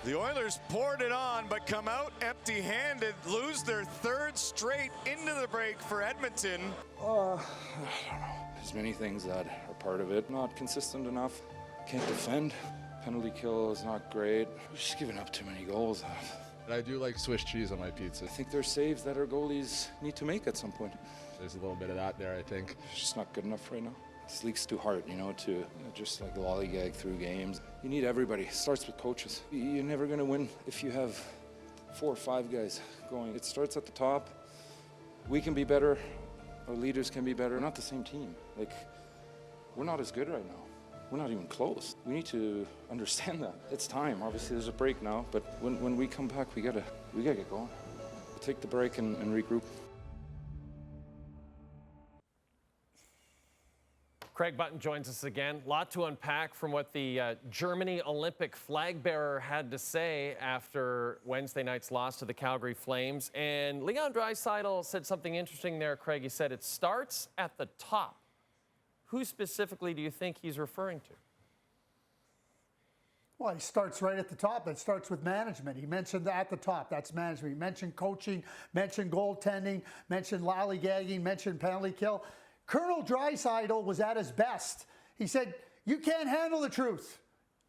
The Oilers poured it on, but come out empty-handed, lose their third straight into the break for Edmonton. I don't know. There's many things that are part of it. Not consistent enough. Can't defend. Penalty kill is not great. We're just giving up too many goals. I do like Swiss cheese on my pizza. I think there's saves that our goalies need to make at some point. There's a little bit of that there, I think. It's just not good enough right now. This league's too hard, to just like lollygag through games. You need everybody. It starts with coaches. You're never going to win if you have 4 or 5 guys going. It starts at the top. We can be better. Our leaders can be better. We're not the same team. We're not as good right now. We're not even close. We need to understand that. It's time. Obviously, there's a break now, but when we come back, we gotta get going. We'll take the break and regroup. Craig Button joins us again. A lot to unpack from what the Germany Olympic flag bearer had to say after Wednesday night's loss to the Calgary Flames. And Leon Draisaitl said something interesting there, Craig. He said it starts at the top. Who specifically do you think he's referring to? Well, he starts right at the top. It starts with management. He mentioned at the top. That's management. He mentioned coaching, mentioned goaltending, mentioned lollygagging, mentioned penalty kill. Colonel Drysaitl was at his best. He said, you can't handle the truth.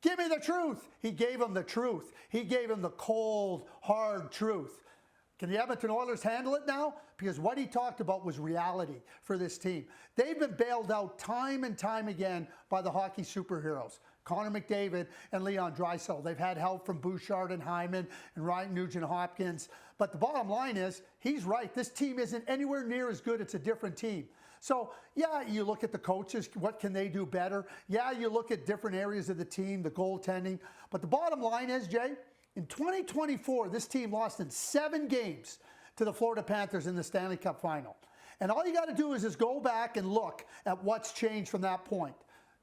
Give me the truth. He gave him the truth. He gave him the cold, hard truth. Can the Edmonton Oilers handle it now? Because what he talked about was reality for this team. They've been bailed out time and time again by the hockey superheroes. Connor McDavid and Leon Draisaitl. They've had help from Bouchard and Hyman and Ryan Nugent-Hopkins. But the bottom line is, he's right. This team isn't anywhere near as good. It's a different team. So, yeah, you look at the coaches. What can they do better? Yeah, you look at different areas of the team, the goaltending. But the bottom line is, Jay, in 2024, this team lost in 7 games to the Florida Panthers in the Stanley Cup final. And all you got to do is just go back and look at what's changed from that point.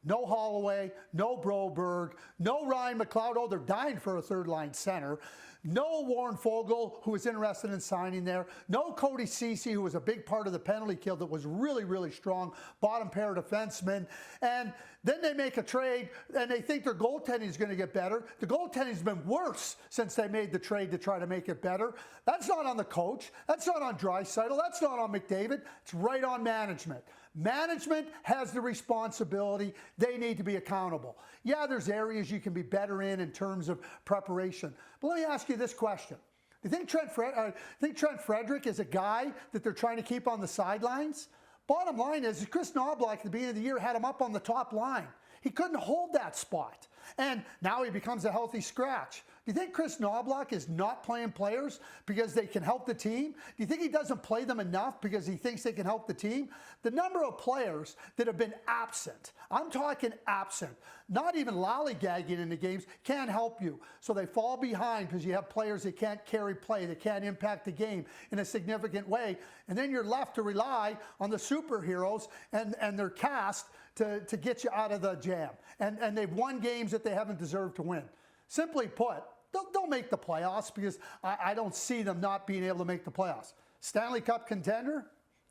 No Holloway, no Broberg, no Ryan McLeod. Oh, they're dying for a third-line center. No Warren Foegele, who was interested in signing there. No Cody Ceci, who was a big part of the penalty kill that was really, really strong. Bottom pair defenseman. And then they make a trade, and they think their goaltending is going to get better. The goaltending's been worse since they made the trade to try to make it better. That's not on the coach. That's not on Drysaitl. That's not on McDavid. It's right on management. Management has the responsibility. They need to be accountable. Yeah, there's areas you can be better in terms of preparation. But let me ask you this question. Do you think Trent Frederick is a guy that they're trying to keep on the sidelines? Bottom line is, Chris Knoblauch at the beginning of the year had him up on the top line. He couldn't hold that spot. And now he becomes a healthy scratch. Do you think Chris Knoblauch is not playing players because they can help the team? Do you think he doesn't play them enough because he thinks they can help the team? The number of players that have been absent, I'm talking absent, not even lollygagging in the games, can't help you. So they fall behind because you have players that can't carry play, that can't impact the game in a significant way. And then you're left to rely on the superheroes and their cast to get you out of the jam. And they've won games that they haven't deserved to win. Simply put, they'll make the playoffs because I don't see them not being able to make the playoffs. Stanley Cup contender?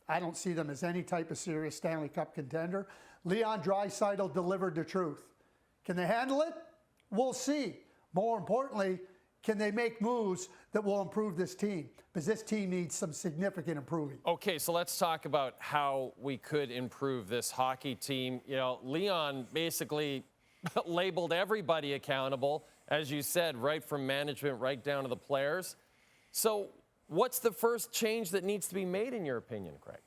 I don't see them as any type of serious Stanley Cup contender. Leon Draisaitl delivered the truth. Can they handle it? We'll see. More importantly, can they make moves that will improve this team? Because this team needs some significant improving. Okay, so let's talk about how we could improve this hockey team. Leon basically labeled everybody accountable, as you said, right from management right down to the players. So what's the first change that needs to be made, in your opinion, Craig?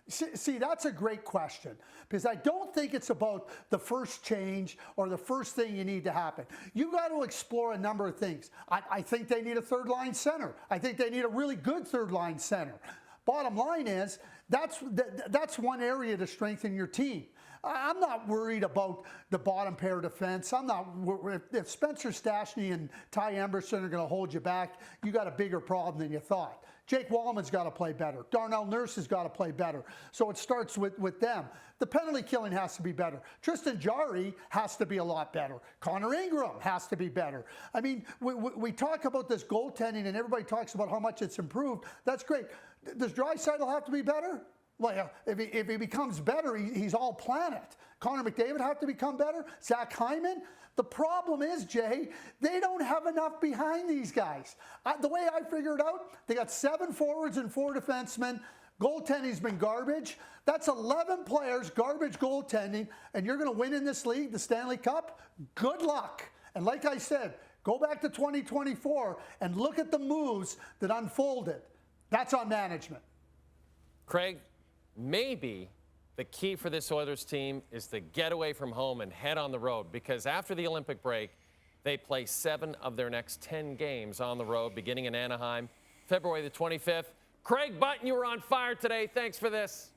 See, that's a great question, because I don't think it's about the first change or the first thing you need to happen. You got to explore a number of things. I think they need a third-line center. I think they need a really good third-line center. Bottom line is, that's one area to strengthen your team. I'm not worried about the bottom pair defense. I'm not worried. If Spencer Stastny and Ty Emberson are going to hold you back, you got a bigger problem than you thought. Jake Wallman's got to play better. Darnell Nurse has got to play better. So it starts with them. The penalty killing has to be better. Tristan Jarry has to be a lot better. Connor Ingram has to be better. I mean, we talk about this goaltending and everybody talks about how much it's improved. That's great. Does Drysaitl have to be better? Well, if he becomes better, he's all planet. Connor McDavid have to become better. Zach Hyman. The problem is, Jay, they don't have enough behind these guys. The way I figure it out, they got 7 forwards and 4 defensemen. Goaltending's been garbage. That's 11 players, garbage goaltending, and you're going to win in this league, the Stanley Cup? Good luck. And like I said, go back to 2024 and look at the moves that unfolded. That's on management. Craig, maybe the key for this Oilers team is to get away from home and head on the road, because after the Olympic break, they play 7 of their next 10 games on the road, beginning in Anaheim, February the 25th. Craig Button, you were on fire today. Thanks for this.